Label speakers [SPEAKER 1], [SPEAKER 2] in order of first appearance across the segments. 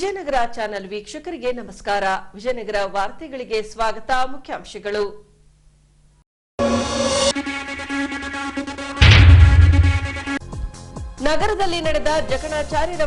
[SPEAKER 1] Vijayanagara channel ವೀಕ್ಷಕರಿಗೆ ನಮಸ್ಕಾರ. ವಿಜಯನಗರ ವಾರ್ತೆಗಳಿಗೆ ಸ್ವಾಗತ. ಮುಖ್ಯಾಂಶಗಳು. ನಗರದಲ್ಲಿ ನಡೆದ ಜಕಣಾಚಾರ್ಯರ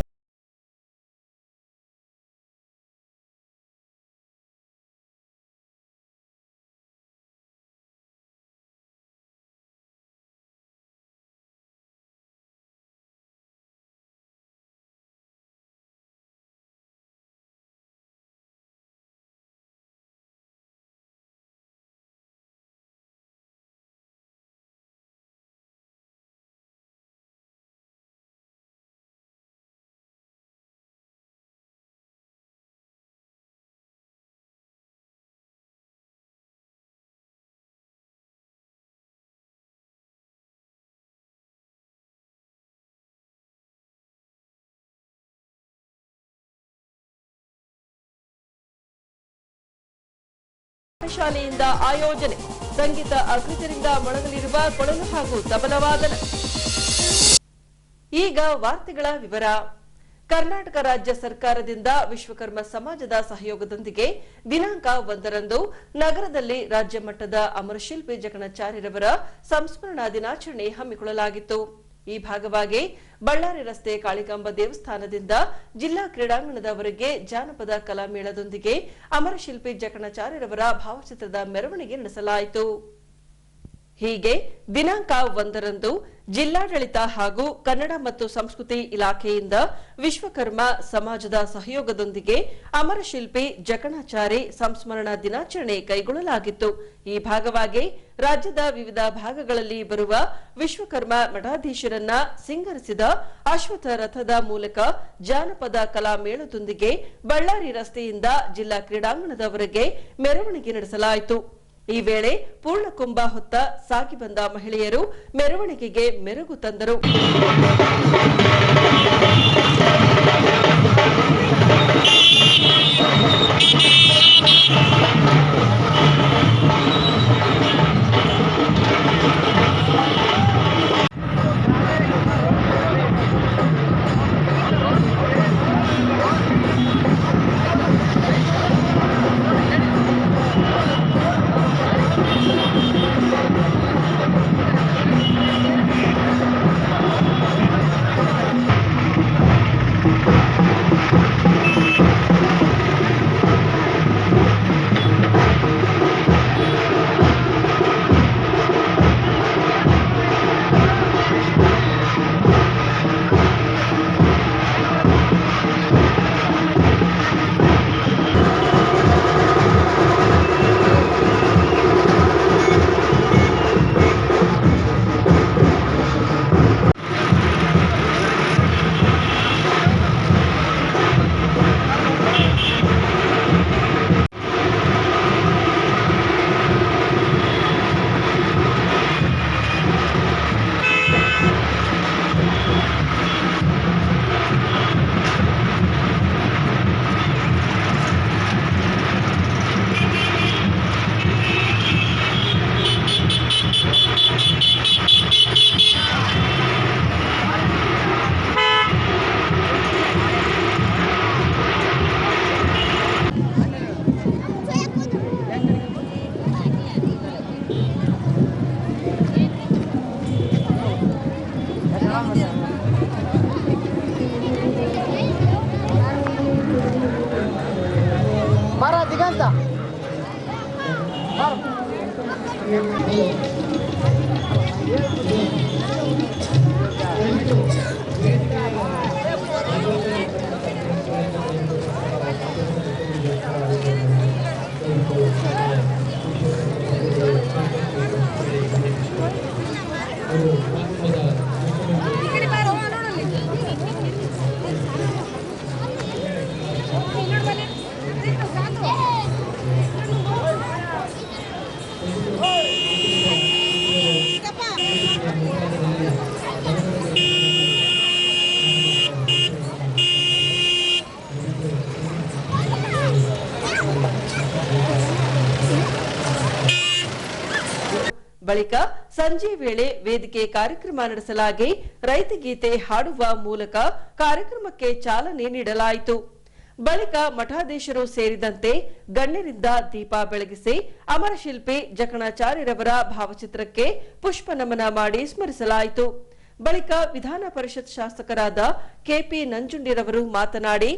[SPEAKER 1] ಶಾಲೆಯಿಂದ ಆಯೋಜನೆ. ಸಂಗೀತ ಅಗ್ರಜರಿಂದ ಮೊಳಗಲಿರುವ ಕೊಳಲು ಹಾಗೂ ತಬಲವಾದನ. ಈಗ ವಾರ್ತೆಗಳ ವಿವರ. ಕರ್ನಾಟಕ ರಾಜ್ಯ ಸರ್ಕಾರದಿಂದ ವಿಶ್ವಕರ್ಮ ಸಮಾಜದ ಸಹಯೋಗದೊಂದಿಗೆ ದಿನಾಂಕ 1ರಂದು ನಗರದಲ್ಲಿ ರಾಜ್ಯ ಮಟ್ಟದ ಅಮರಶಿಲ್ಪಿ ಜಕಣಾಚಾರ್ಯರವರ ಸಂಸ್ಮರಣಾ ದಿನಾಚರಣೆ ಹಮ್ಮಿಕೊಳ್ಳಲಾಗಿತ್ತು. ಈ ಭಾಗವಾಗಿ ಬಳ್ಳಾರಿ ರಸ್ತೆ ಕಾಳಿಕಾಂಬ ದೇವಸ್ಥಾನದಿಂದ ಜಿಲ್ಲಾ ಕ್ರೀಡಾಂಗಣದವರೆಗೆ ಜಾನಪದ ಕಲಾಮೇಳದೊಂದಿಗೆ ಅಮರಶಿಲ್ಪಿ ಜಕಣಾಚಾರ್ಯರವರ ಭಾವಚಿತ್ರದ ಮೆರವಣಿಗೆ ನಡೆಸಲಾಯಿತು. ಹೀಗೆ ದಿನಾಂಕ 1ರಂದು ಜಿಲ್ಲಾಡಳಿತ ಹಾಗೂ ಕನ್ನಡ ಮತ್ತು ಸಂಸ್ಕೃತಿ ಇಲಾಖೆಯಿಂದ ವಿಶ್ವಕರ್ಮ ಸಮಾಜದ ಸಹಯೋಗದೊಂದಿಗೆ ಅಮರಶಿಲ್ಪಿ ಜಕಣಾಚಾರಿ ಸಂಸ್ಮರಣಾ ದಿನಾಚರಣೆ ಕೈಗೊಳ್ಳಲಾಗಿತ್ತು. ಈ ಭಾಗವಾಗಿ ರಾಜ್ಯದ ವಿವಿಧ ಭಾಗಗಳಲ್ಲಿ ಬರುವ ವಿಶ್ವಕರ್ಮ ಮಠಾಧೀಶರನ್ನ ಸಿಂಗರಿಸಿದ ಅಶ್ವತ್ಥ ರಥದ ಮೂಲಕ ಜಾನಪದ ಕಲಾ ಮೇಳದೊಂದಿಗೆ ಬಳ್ಳಾರಿ ರಸ್ತೆಯಿಂದ ಜಿಲ್ಲಾ ಕ್ರೀಡಾಂಗಣದವರೆಗೆ ಮೆರವಣಿಗೆ ನಡೆಸಲಾಯಿತು. ಈ ವೇಳೆ ಪೂರ್ಣಕುಂಭ ಹೊತ್ತ ಸಾಗಿ ಬಂದ ಮಹಿಳೆಯರು ಮೆರವಣಿಗೆಗೆ ಮೆರುಗು ತಂದರು. ಬಳಿಕ ಸಂಜೆ ವೇಳೆ ವೇದಿಕೆ ಕಾರ್ಯಕ್ರಮ ನಡೆಸಲಾಗಿ ರೈತಗೀತೆ ಹಾಡುವ ಮೂಲಕ ಕಾರ್ಯಕ್ರಮಕ್ಕೆ ಚಾಲನೆ ನೀಡಲಾಯಿತು. ಬಳಿಕ ಮಠಾಧೀಶರು ಸೇರಿದಂತೆ ಗಣ್ಯರಿಂದ ದೀಪ ಬೆಳಗಿಸಿ ಅಮರಶಿಲ್ಪಿ ಜಕಣಾಚಾರ್ಯರವರ ಭಾವಚಿತ್ರಕ್ಕೆ ಪುಷ್ಪ ನಮನ ಮಾಡಿ ಸ್ಮರಿಸಲಾಯಿತು. ಬಳಿಕ ವಿಧಾನ ಪರಿಷತ್ ಶಾಸಕರಾದ ಕೆಪಿ ನಂಜುಂಡಿರವರು ಮಾತನಾಡಿ,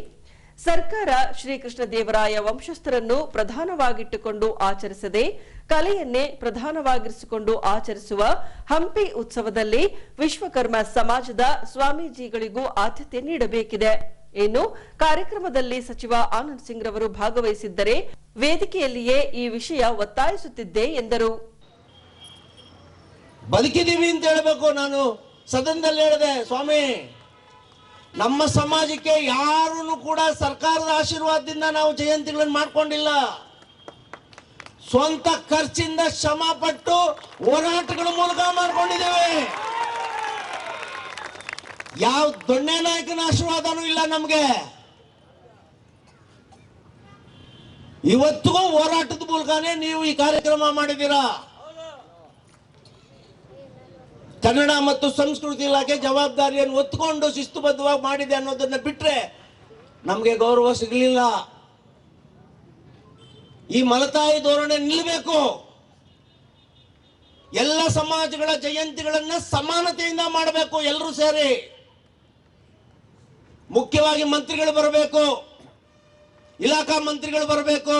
[SPEAKER 1] ಸರ್ಕಾರ ಶ್ರೀಕೃಷ್ಣ ದೇವರಾಯ ವಂಶಸ್ಥರನ್ನು ಪ್ರಧಾನವಾಗಿಟ್ಟುಕೊಂಡು ಆಚರಿಸದೆ ಕಲೆಯನ್ನೇ ಪ್ರಧಾನವಾಗಿರಿಸಿಕೊಂಡು ಆಚರಿಸುವ ಹಂಪಿ ಉತ್ಸವದಲ್ಲಿ ವಿಶ್ವಕರ್ಮ ಸಮಾಜದ ಸ್ವಾಮೀಜಿಗಳಿಗೂ ಆದ್ಯತೆ ನೀಡಬೇಕಿದೆ. ಇನ್ನು ಕಾರ್ಯಕ್ರಮದಲ್ಲಿ ಸಚಿವ ಆನಂದ್ ಸಿಂಗ್ ರವರು ಭಾಗವಹಿಸಿದ್ದರೆ ವೇದಿಕೆಯಲ್ಲಿಯೇ ಈ ವಿಷಯ ಒತ್ತಾಯಿಸುತ್ತಿದ್ದೆ ಎಂದರು.
[SPEAKER 2] ಬದುಕಿದೀವಿ ಅಂತ ಹೇಳಬೇಕು. ನಾನು ಸದನದಲ್ಲಿ ಹೇಳಿದೆ, ಸ್ವಾಮಿ, ನಮ್ಮ ಸಮಾಜಕ್ಕೆ ಯಾರೂ ಕೂಡ ಸರ್ಕಾರದ ಆಶೀರ್ವಾದದಿಂದ ನಾವು ಜಯಂತಿಗಳನ್ನು ಮಾಡ್ಕೊಂಡಿಲ್ಲ. ಸ್ವಂತ ಖರ್ಚಿಂದ ಶ್ರಮ ಪಟ್ಟು ಹೋರಾಟಗಳ ಮೂಲಕ ಮಾಡ್ಕೊಂಡಿದ್ದೇವೆ. ಯಾವ ದೊಣ್ಣೆ ನಾಯಕನ ಆಶೀರ್ವಾದನೂ ಇಲ್ಲ ನಮ್ಗೆ. ಇವತ್ತಿಗೂ ಹೋರಾಟದ ಮೂಲಕನೇ ನೀವು ಈ ಕಾರ್ಯಕ್ರಮ ಮಾಡಿದ್ದೀರಾ. ಕನ್ನಡ ಮತ್ತು ಸಂಸ್ಕೃತಿ ಇಲಾಖೆ ಜವಾಬ್ದಾರಿಯನ್ನು ಒತ್ತುಕೊಂಡು ಶಿಸ್ತುಬದ್ಧವಾಗಿ ಮಾಡಿದೆ ಅನ್ನೋದನ್ನ ಬಿಟ್ರೆ ನಮಗೆ ಗೌರವ ಸಿಗಲಿಲ್ಲ. ಈ ಮಲತಾಯಿ ಧೋರಣೆ ನಿಲ್ಲಬೇಕು. ಎಲ್ಲ ಸಮಾಜಗಳ ಜಯಂತಿಗಳನ್ನ ಸಮಾನತೆಯಿಂದ ಮಾಡಬೇಕು. ಎಲ್ಲರೂ ಸೇರಿ, ಮುಖ್ಯವಾಗಿ ಮಂತ್ರಿಗಳು ಬರಬೇಕು, ಇಲಾಖಾ ಮಂತ್ರಿಗಳು ಬರಬೇಕು,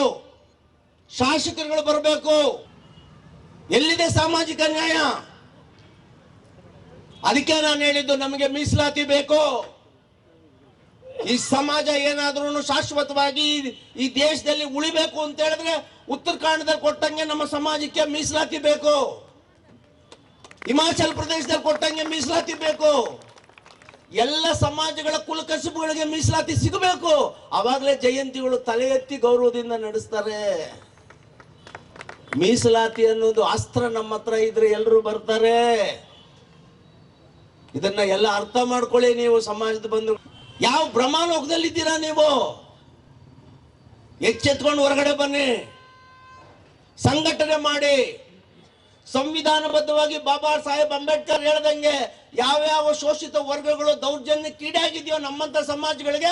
[SPEAKER 2] ಶಾಸಕರುಗಳು ಬರಬೇಕು. ಎಲ್ಲಿದೆ ಸಾಮಾಜಿಕ ನ್ಯಾಯ? ಅದಕ್ಕೆ ನಾನು ಹೇಳಿದ್ದು, ನಮಗೆ ಮೀಸಲಾತಿ ಬೇಕು. ಈ ಸಮಾಜ ಏನಾದ್ರೂ ಶಾಶ್ವತವಾಗಿ ಈ ದೇಶದಲ್ಲಿ ಉಳಿಬೇಕು ಅಂತ ಹೇಳಿದ್ರೆ ಉತ್ತರಾಖಂಡದಲ್ಲಿ ಕೊಟ್ಟಂಗೆ ನಮ್ಮ ಸಮಾಜಕ್ಕೆ ಮೀಸಲಾತಿ ಬೇಕು. ಹಿಮಾಚಲ ಪ್ರದೇಶದಲ್ಲಿ ಕೊಟ್ಟಂಗೆ ಮೀಸಲಾತಿ ಬೇಕು. ಎಲ್ಲ ಸಮಾಜಗಳ ಕುಲಕಸುಬುಗಳಿಗೆ ಮೀಸಲಾತಿ ಸಿಗಬೇಕು. ಅವಾಗಲೇ ಜಯಂತಿಗಳು ತಲೆ ಎತ್ತಿ ಗೌರವದಿಂದ ನಡೆಸ್ತಾರೆ. ಮೀಸಲಾತಿ ಅನ್ನೋದು ಅಸ್ತ್ರ ನಮ್ಮ ಹತ್ರ ಇದ್ರೆ ಎಲ್ಲರೂ ಬರ್ತಾರೆ. ಇದನ್ನ ಎಲ್ಲ ಅರ್ಥ ಮಾಡ್ಕೊಳ್ಳಿ. ನೀವು ಸಮಾಜದ ಬಂದು ಯಾವ ಭ್ರಮಾಲೋಕದಲ್ಲಿದ್ದೀರಾ? ನೀವು ಎಚ್ಚೆತ್ಕೊಂಡು ಹೊರಗಡೆ ಬನ್ನಿ, ಸಂಘಟನೆ ಮಾಡಿ. ಸಂವಿಧಾನಬದ್ಧವಾಗಿ ಬಾಬಾ ಸಾಹೇಬ್ ಅಂಬೇಡ್ಕರ್ ಹೇಳ್ದಂಗೆ ಯಾವ್ಯಾವ ಶೋಷಿತ ವರ್ಗಗಳು ದೌರ್ಜನ್ಯಕ್ಕೀಡಾಗಿದೆಯೋ ನಮ್ಮಂತ ಸಮಾಜಗಳಿಗೆ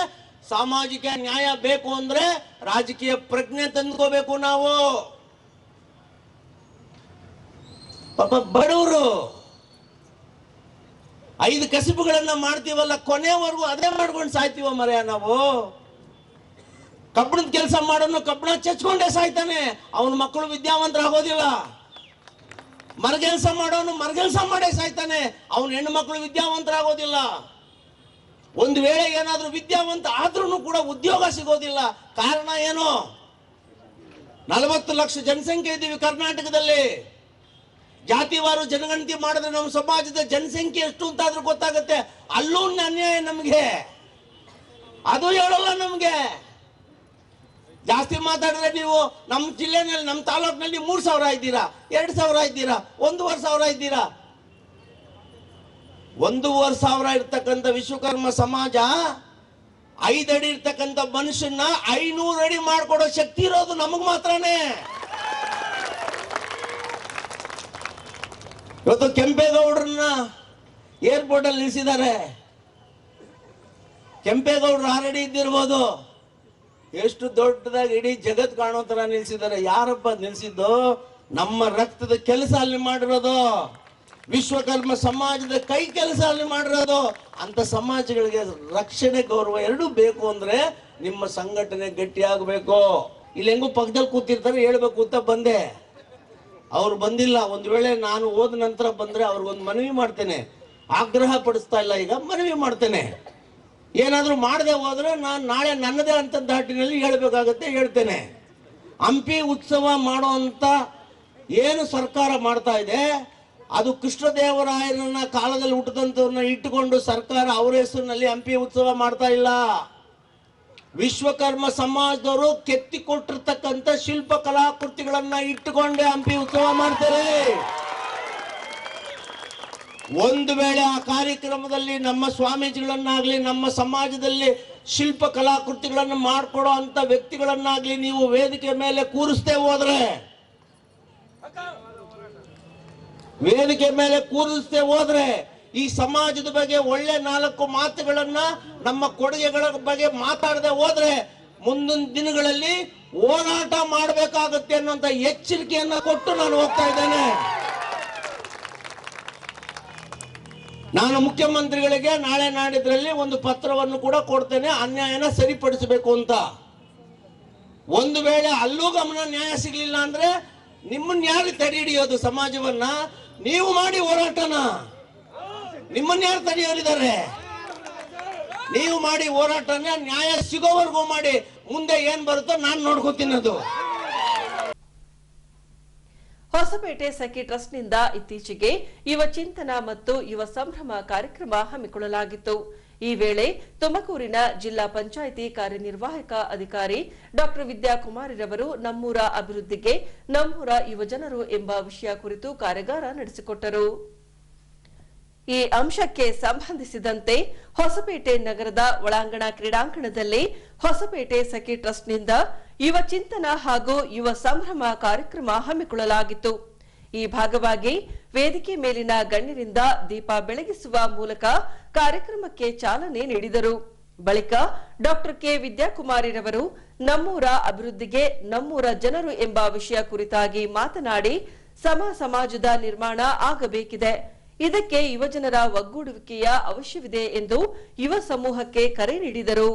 [SPEAKER 2] ಸಾಮಾಜಿಕ ನ್ಯಾಯ ಬೇಕು ಅಂದ್ರೆ ರಾಜಕೀಯ ಪ್ರಜ್ಞೆ ತಂದ್ಕೋಬೇಕು. ನಾವು ಪಾಪ ಬಡವರು 5 ಕಸುಬುಗಳನ್ನ ಮಾಡ್ತೀವಲ್ಲ, ಕೊನೆವರೆಗೂ ಅದೇ ಮಾಡ್ಕೊಂಡು ಸಾಯ್ತೀವ ಮರೆಯ ನಾವು. ಕಬ್ಬಣದ ಕೆಲಸ ಮಾಡೋನು ಕಬ್ಬಣ ಚಚ್ಕೊಂಡೇ ಸಾಯ್ತಾನೆ, ಅವನ ಮಕ್ಕಳು ವಿದ್ಯಾವಂತರಾಗೋದಿಲ್ಲ. ಮರಗೆಲ್ಸ ಮಾಡೋನು ಮರಗೆಲ್ಸ ಮಾಡೇ ಸಾಯ್ತಾನೆ, ಅವನ ಹೆಣ್ಣು ಮಕ್ಕಳು ವಿದ್ಯಾವಂತರಾಗೋದಿಲ್ಲ. ಒಂದು ವೇಳೆ ಏನಾದ್ರೂ ವಿದ್ಯಾವಂತ ಆದ್ರೂ ಕೂಡ ಉದ್ಯೋಗ ಸಿಗೋದಿಲ್ಲ. ಕಾರಣ ಏನು? 40 ಲಕ್ಷ ಜನಸಂಖ್ಯೆ ಇದ್ದೀವಿ ಕರ್ನಾಟಕದಲ್ಲಿ. ಜಾತಿವಾರು ಜನಗಣತಿ ಮಾಡಿದ್ರೆ ನಮ್ಮ ಸಮಾಜದ ಜನಸಂಖ್ಯೆ ಎಷ್ಟು ಅಂತಾದ್ರೂ ಗೊತ್ತಾಗುತ್ತೆ. ಅಲ್ಲೂ ಅನ್ಯಾಯ ನಮ್ಗೆ, ಅದು ಹೇಳಲ್ಲ ನಮ್ಗೆ. ಜಾಸ್ತಿ ಮಾತಾಡಿದ್ರೆ ನೀವು ನಮ್ಮ ಜಿಲ್ಲೆನಲ್ಲಿ, ನಮ್ಮ ತಾಲೂಕಿನಲ್ಲಿ 3,000 ಇದ್ದೀರಾ, 2,000 ಇದ್ದೀರಾ, 1,500 ಇದ್ದೀರಾ. 1,500 ಇರ್ತಕ್ಕಂಥ ವಿಶ್ವಕರ್ಮ ಸಮಾಜ 5 ಅಡಿ ಇರ್ತಕ್ಕಂಥ ಮನುಷ್ಯನ 500 ಅಡಿ ಮಾಡ್ಕೊಡೋ ಶಕ್ತಿ ಇರೋದು ನಮಗ್ ಮಾತ್ರನೇ. ಇವತ್ತು ಕೆಂಪೇಗೌಡರನ್ನ ಏರ್ಪೋರ್ಟ್ ಅಲ್ಲಿ ನಿಲ್ಲಿಸಿದ್ದಾರೆ. ಕೆಂಪೇಗೌಡರು 6 ಅಡಿ ಇದ್ದಿರ್ಬೋದು, ಎಷ್ಟು ದೊಡ್ಡದಾಗಿ ಇಡೀ ಜಗತ್ ಕಾಣೋ ತರ ನಿಲ್ಸಿದ್ದಾರೆ. ಯಾರಪ್ಪ ನಿಲ್ಸಿದ್ದು? ನಮ್ಮ ರಕ್ತದ ಕೆಲಸ ಅಲ್ಲಿ ಮಾಡಿರೋದು, ವಿಶ್ವಕರ್ಮ ಸಮಾಜದ ಕೈ ಕೆಲಸ ಅಲ್ಲಿ ಮಾಡಿರೋದು. ಅಂತ ಸಮಾಜಗಳಿಗೆ ರಕ್ಷಣೆ, ಗೌರವ ಎರಡೂ ಬೇಕು ಅಂದ್ರೆ ನಿಮ್ಮ ಸಂಘಟನೆ ಗಟ್ಟಿಯಾಗಬೇಕು. ಇಲ್ಲಿ ಹೆಂಗೂ ಪಕ್ಕದಲ್ಲಿ ಕೂತಿರ್ತಾರೆ, ಹೇಳ್ಬೇಕು ಅಂತ ಬಂದೆ. ಅವ್ರು ಬಂದಿಲ್ಲ. ಒಂದು ವೇಳೆ ನಾನು ಹೋದ ನಂತರ ಬಂದ್ರೆ ಅವ್ರಿಗೊಂದು ಮನವಿ ಮಾಡ್ತೇನೆ. ಆಗ್ರಹ ಪಡಿಸ್ತಾ ಇಲ್ಲ, ಈಗ ಮನವಿ ಮಾಡ್ತೇನೆ. ಏನಾದ್ರೂ ಮಾಡದೆ ಹೋದ್ರೆ ನಾನು ನಾಳೆ ನನ್ನದೇ ಅಂತ ದಾಟಿನಲ್ಲಿ ಹೇಳ್ಬೇಕಾಗತ್ತೆ, ಹೇಳ್ತೇನೆ. ಹಂಪಿ ಉತ್ಸವ ಮಾಡೋ ಅಂತ ಏನು ಸರ್ಕಾರ ಮಾಡ್ತಾ ಇದೆ, ಅದು ಕೃಷ್ಣದೇವರಾಯನ ಕಾಲದಲ್ಲಿ ಹುಟ್ಟಿದಂತವ್ರನ್ನ ಇಟ್ಟುಕೊಂಡು ಸರ್ಕಾರ ಅವರ ಹೆಸರಿನಲ್ಲಿ ಹಂಪಿ ಉತ್ಸವ ಮಾಡ್ತಾ ಇಲ್ಲ. ವಿಶ್ವಕರ್ಮ ಸಮಾಜದವರು ಕೆತ್ತಿಕೊಟ್ಟಿರ್ತಕ್ಕಂಥ ಶಿಲ್ಪ ಕಲಾಕೃತಿಗಳನ್ನ ಇಟ್ಟುಕೊಂಡೇ ಹಂಪಿ ಉತ್ಸವ ಮಾಡ್ತಾರೆ. ಒಂದು ವೇಳೆ ಆ ಕಾರ್ಯಕ್ರಮದಲ್ಲಿ ನಮ್ಮ ಸ್ವಾಮೀಜಿಗಳನ್ನಾಗ್ಲಿ, ನಮ್ಮ ಸಮಾಜದಲ್ಲಿ ಶಿಲ್ಪ ಕಲಾಕೃತಿಗಳನ್ನು ಮಾಡಿಕೊಡೋ ಅಂತ ವ್ಯಕ್ತಿಗಳನ್ನಾಗ್ಲಿ ನೀವು ವೇದಿಕೆ ಮೇಲೆ ಕೂರಿಸ್ತೇ ಹೋದ್ರೆ ಈ ಸಮಾಜದ ಬಗ್ಗೆ ಒಳ್ಳೆ 4 ಮಾತುಗಳನ್ನ, ನಮ್ಮ ಕೊಡುಗೆಗಳ ಬಗ್ಗೆ ಮಾತಾಡದೆ ಹೋದ್ರೆ ಮುಂದಿನ ದಿನಗಳಲ್ಲಿ ಹೋರಾಟ ಮಾಡಬೇಕಾಗುತ್ತೆ ಅನ್ನುವಂತ ಎಚ್ಚರಿಕೆಯನ್ನ ಕೊಟ್ಟು ನಾನು ಹೋಗ್ತಾ ಇದ್ದೇನೆ. ನಾನು ಮುಖ್ಯಮಂತ್ರಿಗಳಿಗೆ ನಾಳೆ ನಾಡಿದ್ರಲ್ಲಿ ಒಂದು ಪತ್ರವನ್ನು ಕೂಡ ಕೊಡ್ತೇನೆ, ಅನ್ಯಾಯನ ಸರಿಪಡಿಸಬೇಕು ಅಂತ. ಒಂದು ವೇಳೆ ಅಲ್ಲೂ ಗಮನ ನ್ಯಾಯ ಸಿಗ್ಲಿಲ್ಲ ಅಂದ್ರೆ ನಿಮ್ಮನ್ನ ಯಾರು ತಡೆ ಹಿಡಿಯೋದು? ಸಮಾಜವನ್ನ ನೀವು ಮಾಡಿ ಹೋರಾಟನ, ನಿಮ್ಮನ್ನ ಯಾರು ತಡೆಯೋರಿದ್ದಾರೆ? ನೀವು ಮಾಡಿ ಹೋರಾಟನ, ನ್ಯಾಯ ಸಿಗೋವರೆಗೂ ಮಾಡಿ. ಮುಂದೆ ಏನ್ ಬರುತ್ತೋ ನಾನು ನೋಡ್ಕೋತೀನಿ. ಅದು
[SPEAKER 1] ಹೊಸಪೇಟೆ ಸಖಿ ಟ್ರಸ್ಟ್ನಿಂದ ಇತ್ತೀಚೆಗೆ ಯುವ ಚಿಂತನ ಮತ್ತು ಯುವ ಸಂಭ್ರಮ ಕಾರ್ಯಕ್ರಮ ಹಮ್ಮಿಕೊಳ್ಳಲಾಗಿತ್ತು. ಈ ವೇಳೆ ತುಮಕೂರಿನ ಜಿಲ್ಲಾ ಪಂಚಾಯಿತಿ ಕಾರ್ಯನಿರ್ವಾಹಕ ಅಧಿಕಾರಿ ಡಾ ವಿದ್ಯಾಕುಮಾರಿರವರು ನಮ್ಮೂರ ಅಭಿವೃದ್ಧಿಗೆ ನಮ್ಮೂರ ಯುವಜನರು ಎಂಬ ವಿಷಯ ಕುರಿತು ಕಾರ್ಯಾಗಾರ ನಡೆಸಿಕೊಟ್ಟರು. ಈ ಅಂಶಕ್ಕೆ ಸಂಬಂಧಿಸಿದಂತೆ ಹೊಸಪೇಟೆ ನಗರದ ಒಳಾಂಗಣ ಕ್ರೀಡಾಂಗಣದಲ್ಲಿ ಹೊಸಪೇಟೆ ಸಖಿ ಟ್ರಸ್ಟ್ನಿಂದ ಯುವ ಚಿಂತನ ಹಾಗೂ ಯುವ ಸಂಭ್ರಮ ಕಾರ್ಯಕ್ರಮ ಹಮ್ಮಿಕೊಳ್ಳಲಾಗಿತ್ತು. ಈ ಭಾಗವಾಗಿ ವೇದಿಕೆ ಮೇಲಿನ ಗಣ್ಯರಿಂದ ದೀಪ ಬೆಳಗಿಸುವ ಮೂಲಕ ಕಾರ್ಯಕ್ರಮಕ್ಕೆ ಚಾಲನೆ ನೀಡಿದರು. ಬಳಿಕ ಡಾ ಕೆ ವಿದ್ಯಾಕುಮಾರಿರವರು ನಮ್ಮೂರ ಅಭಿವೃದ್ಧಿಗೆ ನಮ್ಮೂರ ಜನರು ಎಂಬ ವಿಷಯ ಕುರಿತಾಗಿ ಮಾತನಾಡಿ ಸಮಾಜದ ನಿರ್ಮಾಣ ಆಗಬೇಕಿದೆ, ಇದಕ್ಕೆ ಯುವಜನರ ಒಗ್ಗೂಡುವಿಕೆಯ ಅವಶ್ಯವಿದೆ ಎಂದು ಯುವ ಸಮೂಹಕ್ಕೆ ಕರೆ ನೀಡಿದರು.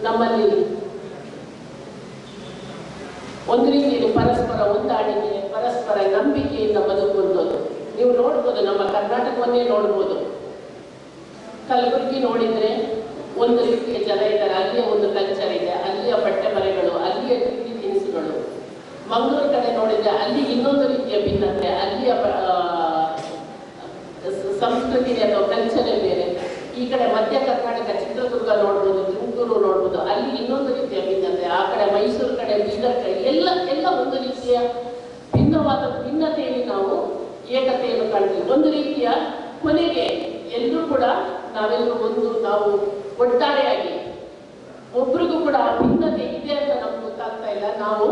[SPEAKER 3] ನಮ್ಮಲ್ಲಿ ಒಂದು ರೀತಿಯಲ್ಲಿ ಪರಸ್ಪರ ಹೊಂದಾಣಿಕೆ, ಪರಸ್ಪರ ನಂಬಿಕೆಯಿಂದ ಬದುಕುವಂಥದ್ದು. ನೀವು ನೋಡ್ಬೋದು, ನಮ್ಮ ಕರ್ನಾಟಕವನ್ನೇ ನೋಡ್ಬೋದು. ಕಲಬುರಗಿ ನೋಡಿದ್ರೆ ಒಂದು ರೀತಿಯ ಜನ ಇದ್ದಾರೆ, ಅಲ್ಲಿಯ ಒಂದು ಕಲ್ಚರ್ ಇದೆ, ಅಲ್ಲಿಯ ಬಟ್ಟೆ ಬರೆಗಳು, ಅಲ್ಲಿಯ ತಿಂಡಿ ತಿನಿಸುಗಳು. ಮಂಗಳೂರು ಕಡೆ ನೋಡಿದ್ರೆ ಅಲ್ಲಿ ಇನ್ನೊಂದು ರೀತಿಯ ಭಿನ್ನತೆ, ಅಲ್ಲಿಯ ಸಂಸ್ಕೃತಿ ಅಥವಾ ಕಲ್ಚರೇ ಬೇರೆ. ಈ ಕಡೆ ಮಧ್ಯ ಕರ್ನಾಟಕ ಚಿತ್ರದುರ್ಗ ನೋಡ್ಬೋದು, ತುಮಕೂರು ನೋಡ್ಬೋದು, ಅಲ್ಲಿ ಇನ್ನೊಂದು ರೀತಿಯ ಭಿನ್ನತೆ. ಆ ಕಡೆ ಮೈಸೂರು ಕಡೆ, ಬೀದರ್ ಕಡೆ ಎಲ್ಲ ಒಂದು ರೀತಿಯ ಭಿನ್ನವಾದ ಭಿನ್ನತೆಯಲ್ಲಿ ನಾವು ಏಕತೆಯನ್ನು ಕಾಣ್ತೀವಿ. ಒಂದು ರೀತಿಯ ಕೊನೆಗೆ ಎಲ್ಲರೂ ಕೂಡ ನಾವೆಲ್ಲರೂ ಒಂದು, ನಾವು ಒಟ್ಟಾರೆಯಾಗಿ ಒಬ್ರಿಗೂ ಕೂಡ ಭಿನ್ನತೆ ಇದೆ ಅಂತ ನಮ್ಗೆ ಗೊತ್ತಾಗ್ತಾ ಇಲ್ಲ. ನಾವು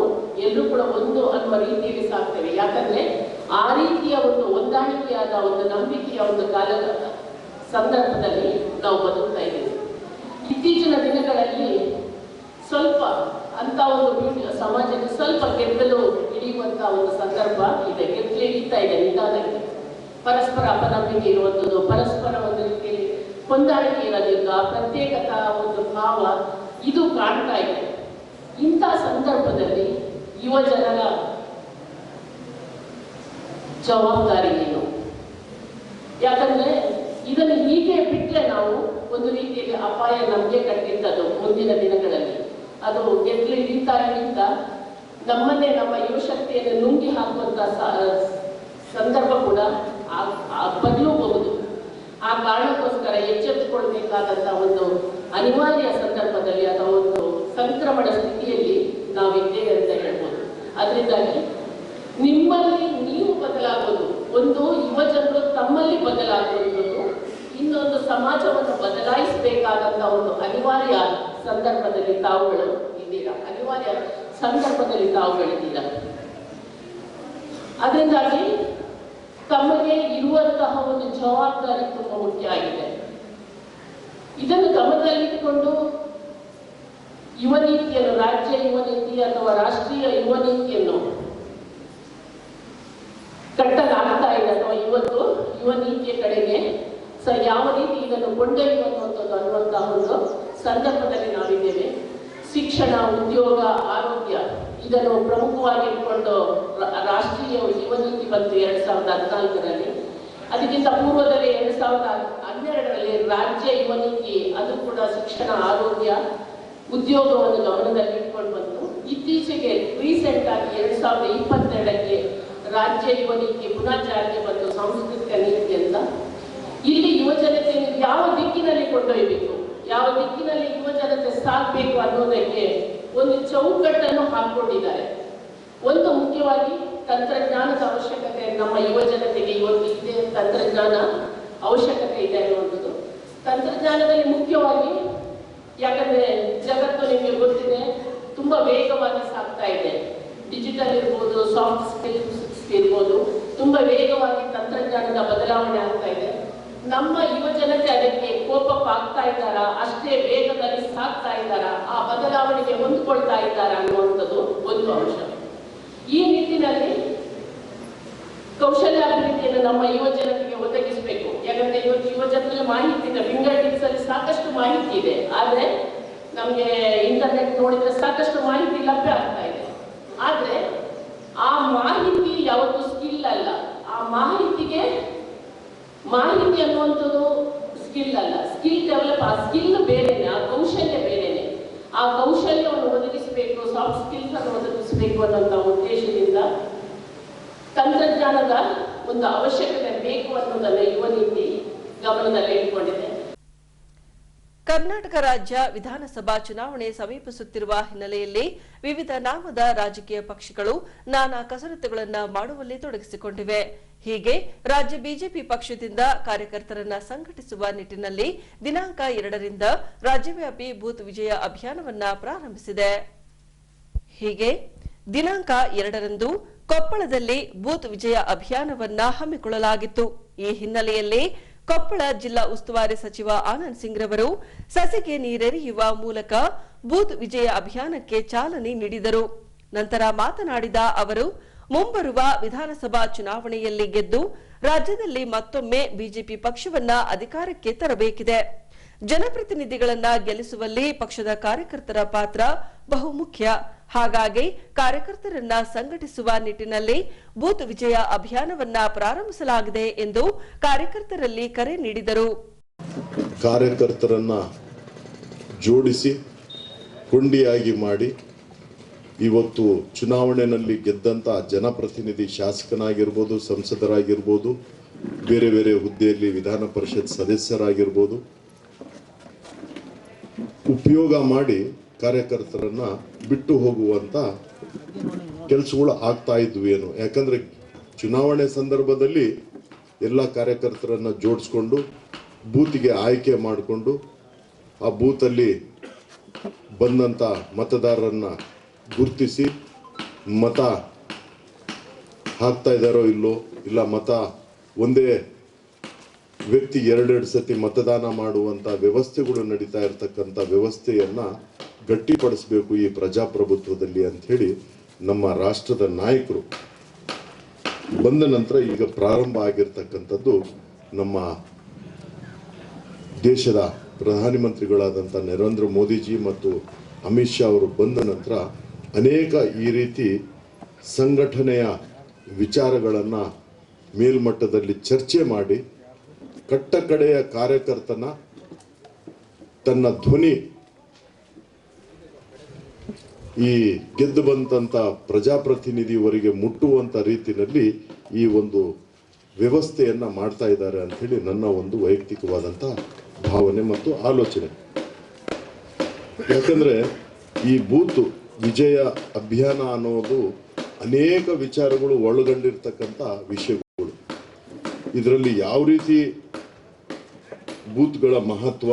[SPEAKER 3] ಎಲ್ಲರೂ ಕೂಡ ಒಂದು ಅನ್ನುವ ರೀತಿಯಲ್ಲಿ ಸಾಕ್ತೇವೆ. ಯಾಕಂದ್ರೆ ಆ ರೀತಿಯ ಒಂದು ಹೊಂದಾಣಿಕೆಯಾದ ಒಂದು ನಂಬಿಕೆಯ ಒಂದು ಕಾಲದ ಸಂದರ್ಭದಲ್ಲಿ ನಾವು ಬದುಕ್ತಾ ಇದ್ದೀವಿ. ಇತ್ತೀಚಿನ ದಿನಗಳಲ್ಲಿ ಸ್ವಲ್ಪ ಅಂತ ಒಂದು ಸಮಾಜಕ್ಕೆ ಸ್ವಲ್ಪ ಗೆದ್ದಲು ಹಿಡಿಯುವಂತಹ ಒಂದು ಸಂದರ್ಭ ಇದೆ, ಗೆದ್ದಲು ಹಿಡಿತಾ ಇದೆ ನಿಧಾನಕ್ಕೆ. ಪರಸ್ಪರ ಅಪನಂಬಿಕೆ ಇರುವಂಥದ್ದು, ಪರಸ್ಪರ ಒಂದು ರೀತಿಯಲ್ಲಿ ಹೊಂದಾಣಿಕೆ ಇರೋದಿಲ್ಲ, ಪ್ರತ್ಯೇಕತಾ ಒಂದು ಭಾವ ಇದು ಕಾಣ್ತಾ ಇದೆ. ಇಂಥ ಸಂದರ್ಭದಲ್ಲಿ ಯುವ ಜನರ ಜವಾಬ್ದಾರಿ ಏನು? ಯಾಕಂದ್ರೆ ಇದನ್ನು ಹೀಗೆ ಬಿಟ್ಟರೆ ನಾವು ಒಂದು ರೀತಿಯಲ್ಲಿ ಅಪಾಯ ನಮಗೆ ಕಟ್ಟಿದ್ದದು ಮುಂದಿನ ದಿನಗಳಲ್ಲಿ. ಅದು ಗೆದ್ದಲು ಹಿಡಿತಾ ನಮ್ಮನ್ನೇ, ನಮ್ಮ ಯುವಶಕ್ತಿಯನ್ನು ನುಂಗಿ ಹಾಕುವಂತ ಸಂದರ್ಭ ಕೂಡ ಬದಲೂಬಹುದು. ಆ ಕಾರಣಕ್ಕೋಸ್ಕರ ಎಚ್ಚೆತ್ತುಕೊಳ್ಬೇಕಾದಂತ ಒಂದು ಅನಿವಾರ್ಯ ಸಂದರ್ಭದಲ್ಲಿ ಅಥವಾ ಒಂದು ಸಂಕ್ರಮಣ ಸ್ಥಿತಿಯಲ್ಲಿ ನಾವಿದ್ದೇವೆ ಅಂತ ಹೇಳ್ಬೋದು. ಅದರಿಂದಾಗಿ ನಿಮ್ಮಲ್ಲಿ ನೀವು ಬದಲಾಗೋದು, ಒಂದು ಯುವಜನರು ತಮ್ಮಲ್ಲಿ ಬದಲಾಗುವಂಥದ್ದು, ಇನ್ನೊಂದು ಸಮಾಜವನ್ನು ಬದಲಾಯಿಸಬೇಕಾದಂತ ಒಂದು ಅನಿವಾರ್ಯ ಸಂದರ್ಭದಲ್ಲಿ ತಾವುಗಳು ಇದ್ದೀರಾ, ಅನಿವಾರ್ಯ ಸಂದರ್ಭದಲ್ಲಿ ತಾವುಗಳಿದ್ದೀರಾ. ಅದರಿಂದಾಗಿ ತಮಗೆ ಇರುವಂತಹ ಒಂದು ಜವಾಬ್ದಾರಿ ತುಂಬಾ ಮುಖ್ಯ ಆಗಿದೆ. ಇದನ್ನು ಗಮನದಲ್ಲಿಟ್ಟುಕೊಂಡು ಯುವ ನೀತಿಯನ್ನು, ರಾಜ್ಯ ಯುವ ನೀತಿ ಅಥವಾ ರಾಷ್ಟ್ರೀಯ ಯುವ ನೀತಿಯನ್ನು ಕಟ್ಟಲಾಗ್ತಾ ಇದೆ ಅಥವಾ ಇವತ್ತು ಯುವ ನೀತಿಯ ಕಡೆಗೆ ಯಾವ ರೀತಿ ಇದನ್ನು ಕೊಂಡೊಯ್ಯುವಂಥದ್ದು ಅನ್ನುವಂತಹ ಒಂದು ಸಂದರ್ಭದಲ್ಲಿ ನಾವಿದ್ದೇವೆ. ಶಿಕ್ಷಣ, ಉದ್ಯೋಗ, ಆರೋಗ್ಯ ಇದನ್ನು ಪ್ರಮುಖವಾಗಿ ಇಟ್ಕೊಂಡು ರಾಷ್ಟ್ರೀಯ ಯುವ ನೀತಿ ಬಂತು 2014ರಲ್ಲಿ. ಅದಕ್ಕಿಂತ ಪೂರ್ವದಲ್ಲಿ 2012ರಲ್ಲಿ ರಾಜ್ಯ ಯುವ ನೀತಿ, ಅದು ಕೂಡ ಶಿಕ್ಷಣ, ಆರೋಗ್ಯ, ಉದ್ಯೋಗವನ್ನು ಗಮನದಲ್ಲಿ ಇಟ್ಕೊಂಡು ಬಂತು. ಇತ್ತೀಚೆಗೆ ರೀಸೆಂಟ್ ಆಗಿ 2022ಕ್ಕೆ ರಾಜ್ಯ ಯುವ ನೀತಿ ಪುನಃ ಜಾರಿಗೆ ಬಂತು, ಸಾಂಸ್ಕೃತಿಕ ನೀತಿ ಅಂತ. ಇಲ್ಲಿ ಯುವಜನತೆಯನ್ನು ಯಾವ ದಿಕ್ಕಿನಲ್ಲಿ ಕೊಂಡೊಯ್ಯಬೇಕು, ಯಾವ ದಿಕ್ಕಿನಲ್ಲಿ ಯುವಜನತೆ ಸಾಗಬೇಕು ಅನ್ನೋದಕ್ಕೆ ಒಂದು ಚೌಕಟ್ಟನ್ನು ಹಾಕೊಂಡಿದ್ದಾರೆ. ಒಂದು ಮುಖ್ಯವಾಗಿ ತಂತ್ರಜ್ಞಾನದ ಅವಶ್ಯಕತೆ ನಮ್ಮ ಯುವಜನತೆಗೆ ಇವತ್ತು ಇದೆ, ತಂತ್ರಜ್ಞಾನ ಅವಶ್ಯಕತೆ ಇದೆ ಅನ್ನುವಂಥದ್ದು. ತಂತ್ರಜ್ಞಾನದಲ್ಲಿ ಮುಖ್ಯವಾಗಿ, ಯಾಕಂದ್ರೆ ಜಗತ್ತು ನಿಮಗೆ ಗೊತ್ತಿದೆ ತುಂಬಾ ವೇಗವಾಗಿ ಸಾಗ್ತಾ ಇದೆ. ಡಿಜಿಟಲ್ ಇರ್ಬೋದು, ಸಾಫ್ಟ್ ಸ್ಕಿಲ್ಸ್ ಇರ್ಬೋದು, ತುಂಬಾ ವೇಗವಾಗಿ ತಂತ್ರಜ್ಞಾನದ ಬದಲಾವಣೆ ಆಗ್ತಾ ಇದೆ. ನಮ್ಮ ಯುವ ಜನತೆ ಅದಕ್ಕೆ ಕೋಪಪ್ ಆಗ್ತಾ ಇದ್ದಾರಾ, ಅಷ್ಟೇ ವೇಗದಲ್ಲಿ ಸಾಕ್ತಾ ಇದ್ದಾರಾ, ಆ ಬದಲಾವಣೆಗೆ ಹೊಂದ್ಕೊಳ್ತಾ ಇದ್ದಾರಾ ಅನ್ನುವಂಥದ್ದು ಒಂದು ಅಂಶ. ಈ ನಿಟ್ಟಿನಲ್ಲಿ ಕೌಶಲ್ಯಾಭಿವೃದ್ಧಿಯನ್ನು ನಮ್ಮ ಯುವ ಜನತೆಗೆ ಒದಗಿಸಬೇಕು. ಯಾಕಂದ್ರೆ ಇವತ್ತು ಯುವ ಜನರಲ್ಲಿ ಮಾಹಿತಿ ಇದೆ, ಫಿಂಗರ್ ಟಿಪ್ಸ್ ಅಲ್ಲಿ ಸಾಕಷ್ಟು ಮಾಹಿತಿ ಇದೆ, ಆದ್ರೆ ನಮ್ಗೆ ಇಂಟರ್ನೆಟ್ ನೋಡಿದ್ರೆ ಸಾಕಷ್ಟು ಮಾಹಿತಿ ಲಭ್ಯ ಆಗ್ತಾ ಇದೆ. ಆದ್ರೆ ಆ ಮಾಹಿತಿ ಯಾವತ್ತು ಸ್ಕಿಲ್ ಅಲ್ಲ. ಆ ಮಾಹಿತಿ ಅನ್ನುವಂಥದ್ದು ಸ್ಕಿಲ್ ಅಲ್ಲ. ಸ್ಕಿಲ್ ಡೆವಲಪ್, ಆ ಸ್ಕಿಲ್ ಬೇರೆನೆ, ಆ ಕೌಶಲ್ಯ ಬೇರೆನೆ. ಆ ಕೌಶಲ್ಯವನ್ನು ಒದಗಿಸಬೇಕು, ಸಾಫ್ಟ್ ಸ್ಕಿಲ್ಸ್ ಅನ್ನು ಒದಗಿಸಬೇಕು ಅನ್ನುವಂಥ ಉದ್ದೇಶದಿಂದ ತಂತ್ರಜ್ಞಾನದ ಒಂದು ಅವಶ್ಯಕತೆ ಬೇಕು ಅನ್ನೋದನ್ನ ಯುವ ನೀತಿ ಗಮನದಲ್ಲಿ ಇಟ್ಕೊಂಡಿದೆ.
[SPEAKER 1] ಕರ್ನಾಟಕ ರಾಜ್ಯ ವಿಧಾನಸಭಾ ಚುನಾವಣೆ ಸಮೀಪಿಸುತ್ತಿರುವ ಹಿನ್ನೆಲೆಯಲ್ಲಿ ವಿವಿಧ ನಾಮದ ರಾಜಕೀಯ ಪಕ್ಷಗಳು ನಾನಾ ಕಸರತ್ತುಗಳನ್ನು ಮಾಡುವಲ್ಲಿ ತೊಡಗಿಸಿಕೊಂಡಿವೆ. ಹೀಗೆ ರಾಜ್ಯ ಬಿಜೆಪಿ ಪಕ್ಷದಿಂದ ಕಾರ್ಯಕರ್ತರನ್ನ ಸಂಘಟಿಸುವ ನಿಟ್ಟಿನಲ್ಲಿ ದಿನಾಂಕ 2ರಿಂದ ರಾಜ್ಯವ್ಯಾಪಿ ಬೂತ್ ವಿಜಯ ಅಭಿಯಾನವನ್ನ ಪ್ರಾರಂಭಿಸಿದೆ. ಹೀಗೆ ದಿನಾಂಕ 2ರಂದು ಕೊಪ್ಪಳದಲ್ಲಿ ಬೂತ್ ವಿಜಯ ಅಭಿಯಾನವನ್ನ ಹಮ್ಮಿಕೊಳ್ಳಲಾಗಿತ್ತು. ಈ ಹಿನ್ನೆಲೆಯಲ್ಲಿ ಕೊಪ್ಪಳ ಜಿಲ್ಲಾ ಉಸ್ತುವಾರಿ ಸಚಿವ ಆನಂದ್ ಸಿಂಗ್ ರವರು ಸಸಿಗೆ ನೀರೆರೆಯುವ ಮೂಲಕ ಬೂತ್ ವಿಜಯ ಅಭಿಯಾನಕ್ಕೆ ಚಾಲನೆ ನೀಡಿದರು. ನಂತರ ಮಾತನಾಡಿದ ಅವರು, ಮುಂಬರುವ ವಿಧಾನಸಭಾ ಚುನಾವಣೆಯಲ್ಲಿ ಗೆದ್ದು ರಾಜ್ಯದಲ್ಲಿ ಮತ್ತೊಮ್ಮೆ ಬಿಜೆಪಿ ಪಕ್ಷವನ್ನ ಅಧಿಕಾರಕ್ಕೆ ತರಬೇಕಿದೆ. ಜನಪ್ರತಿನಿಧಿಗಳನ್ನ ಗೆಲ್ಲಿಸುವಲ್ಲಿ ಪಕ್ಷದ ಕಾರ್ಯಕರ್ತರ ಪಾತ್ರ ಬಹುಮುಖ್ಯ. ಹಾಗಾಗಿ ಕಾರ್ಯಕರ್ತರನ್ನ ಸಂಘಟಿಸುವ ನಿಟ್ಟಿನಲ್ಲಿ ಬೂತ್ ವಿಜಯ ಅಭಿಯಾನವನ್ನ ಪ್ರಾರಂಭಿಸಲಾಗಿದೆ ಎಂದು ಕಾರ್ಯಕರ್ತರಲ್ಲಿ ಕರೆ ನೀಡಿದರು.
[SPEAKER 4] ಕಾರ್ಯಕರ್ತರನ್ನ ಜೋಡಿಸಿ ಕೊಂಡಿಯಾಗಿ ಮಾಡಿ ಇವತ್ತು ಚುನಾವಣೆಯಲ್ಲಿ ಗೆದ್ದಂತ ಜನಪ್ರತಿನಿಧಿ, ಶಾಸಕನಾಗಿರ್ಬೋದು, ಸಂಸದರಾಗಿರ್ಬೋದು, ಬೇರೆ ಬೇರೆ ಹುದ್ದೆಯಲ್ಲಿ ವಿಧಾನ ಪರಿಷತ್ ಸದಸ್ಯರಾಗಿರ್ಬೋದು, ಉಪಯೋಗ ಮಾಡಿ ಕಾರ್ಯಕರ್ತರನ್ನ ಬಿಟ್ಟು ಹೋಗುವಂತ ಕೆಲಸಗಳು ಆಗ್ತಾ ಇದ್ವು ಏನು. ಯಾಕಂದ್ರೆ ಚುನಾವಣೆ ಸಂದರ್ಭದಲ್ಲಿ ಎಲ್ಲ ಕಾರ್ಯಕರ್ತರನ್ನ ಜೋಡಿಸ್ಕೊಂಡು ಬೂತಿಗೆ ಆಯ್ಕೆ ಮಾಡಿಕೊಂಡು ಆ ಬೂತಲ್ಲಿ ಬಂದಂತ ಮತದಾರರನ್ನ ಗುರುತಿಸಿ ಮತ ಹಾಕ್ತಾ ಇದ್ದಾರೋ ಇಲ್ಲೋ, ಇಲ್ಲ ಮತ ಒಂದೇ ವ್ಯಕ್ತಿ ಎರಡೆರಡು ಸತಿ ಮತದಾನ ಮಾಡುವಂತ ವ್ಯವಸ್ಥೆಗಳು ನಡೀತಾ ಇರತಕ್ಕಂಥ ವ್ಯವಸ್ಥೆಯನ್ನ ಗಟ್ಟಿಪಡಿಸಬೇಕು ಈ ಪ್ರಜಾಪ್ರಭುತ್ವದಲ್ಲಿ ಅಂತ ಹೇಳಿ ನಮ್ಮ ರಾಷ್ಟ್ರದ ನಾಯಕರು ಬಂದ ನಂತರ ಈಗ ಪ್ರಾರಂಭ ಆಗಿರ್ತಕ್ಕಂಥದ್ದು ನಮ್ಮ ದೇಶದ ಪ್ರಧಾನಮಂತ್ರಿಗಳಾದಂಥ ನರೇಂದ್ರ ಮೋದಿಜಿ ಮತ್ತು ಅಮಿತ್ ಶಾ ಅವರು ಬಂದ ನಂತರ ಅನೇಕ ಈ ರೀತಿ ಸಂಘಟನೆಯ ವಿಚಾರಗಳನ್ನ ಮೇಲ್ಮಟ್ಟದಲ್ಲಿ ಚರ್ಚೆ ಮಾಡಿ ಕಟ್ಟ ಕಡೆಯ ಕಾರ್ಯಕರ್ತನ ತನ್ನ ಧ್ವನಿ ಈ ಗೆದ್ದು ಬಂದಂತ ಪ್ರಜಾಪ್ರತಿನಿಧಿಯವರಿಗೆ ಮುಟ್ಟುವಂತ ರೀತಿಯಲ್ಲಿ ಈ ಒಂದು ವ್ಯವಸ್ಥೆಯನ್ನ ಮಾಡ್ತಾ ಇದ್ದಾರೆ ಅಂತ ಹೇಳಿ ನನ್ನ ಒಂದು ವೈಯಕ್ತಿಕವಾದಂತ ಭಾವನೆ ಮತ್ತು ಆಲೋಚನೆ. ಯಾಕಂದ್ರೆ ಈ ಬೂತ್ ವಿಜಯ ಅಭಿಯಾನ ಅನ್ನೋದು ಅನೇಕ ವಿಚಾರಗಳು ಒಳಗೊಂಡಿರ್ತಕ್ಕಂಥ ವಿಷಯಗಳು. ಇದರಲ್ಲಿ ಯಾವ ರೀತಿ ಬೂತ್ಗಳ ಮಹತ್ವ,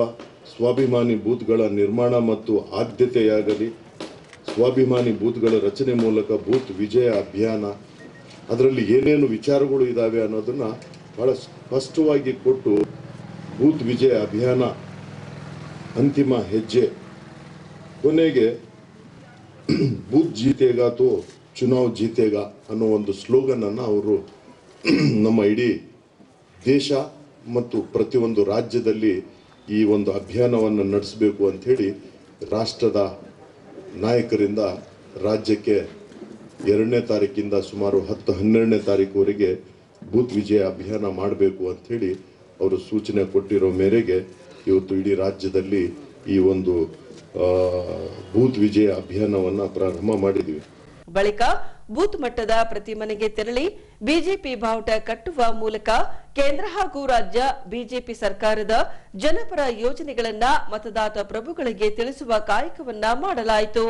[SPEAKER 4] ಸ್ವಾಭಿಮಾನಿ ಬೂತ್ಗಳ ನಿರ್ಮಾಣ ಮತ್ತು ಆದ್ಯತೆಯಾಗಲಿ, ಸ್ವಾಭಿಮಾನಿ ಬೂತ್ಗಳ ರಚನೆ ಮೂಲಕ ಬೂತ್ ವಿಜಯ ಅಭಿಯಾನ, ಅದರಲ್ಲಿ ಏನೇನು ವಿಚಾರಗಳು ಇದ್ದಾವೆ ಅನ್ನೋದನ್ನ ಬಹಳ ಸ್ಪಷ್ಟವಾಗಿ ಕೊಟ್ಟು ಬೂತ್ ವಿಜಯ ಅಭಿಯಾನ ಅಂತಿಮ ಹೆಜ್ಜೆ ಕೊನೆಗೆ ಬೂತ್ ಜೀತೇಗಾ ತೋ ಚುನಾವ್ ಜೀತೇಗಾ ಅನ್ನೋ ಒಂದು ಸ್ಲೋಗನ್ ಅನ್ನು ಅವರು ನಮ್ಮ ಇಡೀ ದೇಶ ಮತ್ತು ಪ್ರತಿಯೊಂದು ರಾಜ್ಯದಲ್ಲಿ ಈ ಒಂದು ಅಭಿಯಾನವನ್ನು ನಡೆಸಬೇಕು ಅಂತ ಹೇಳಿ ರಾಷ್ಟ್ರದ ನಾಯಕರಿಂದ ರಾಜ್ಯಕ್ಕೆ 2ನೇ ತಾರೀಕಿಂದ ಸುಮಾರು 10-12ನೇ ತಾರೀಕುವರೆಗೆ ಬೂತ್ ವಿಜಯ ಅಭಿಯಾನ ಮಾಡಬೇಕು ಅಂತ ಹೇಳಿ ಅವರು ಸೂಚನೆ ಕೊಟ್ಟಿರೋ ಮೇರೆಗೆ ಇವತ್ತು ಇಡೀ ರಾಜ್ಯದಲ್ಲಿ ಈ ಒಂದು ಬೂತ್ ವಿಜಯ ಅಭಿಯಾನವನ್ನ ಪ್ರಾರಂಭ ಮಾಡಿದ್ವಿ.
[SPEAKER 1] ಬಳಿಕ ಬೂತ್ ಮಟ್ಟದ ಪ್ರತಿ ಮನೆಗೆ ತೆರಳಿ ಬಿಜೆಪಿ ಬಾವುಟ ಕಟ್ಟುವ ಮೂಲಕ ಕೇಂದ್ರ ಹಾಗೂ ರಾಜ್ಯ ಬಿಜೆಪಿ ಸರ್ಕಾರದ ಜನಪರ ಯೋಜನೆಗಳನ್ನ ಮತದಾತ ಪ್ರಭುಗಳಿಗೆ ತಿಳಿಸುವ ಕಾಯಕವನ್ನ ಮಾಡಲಾಯಿತು.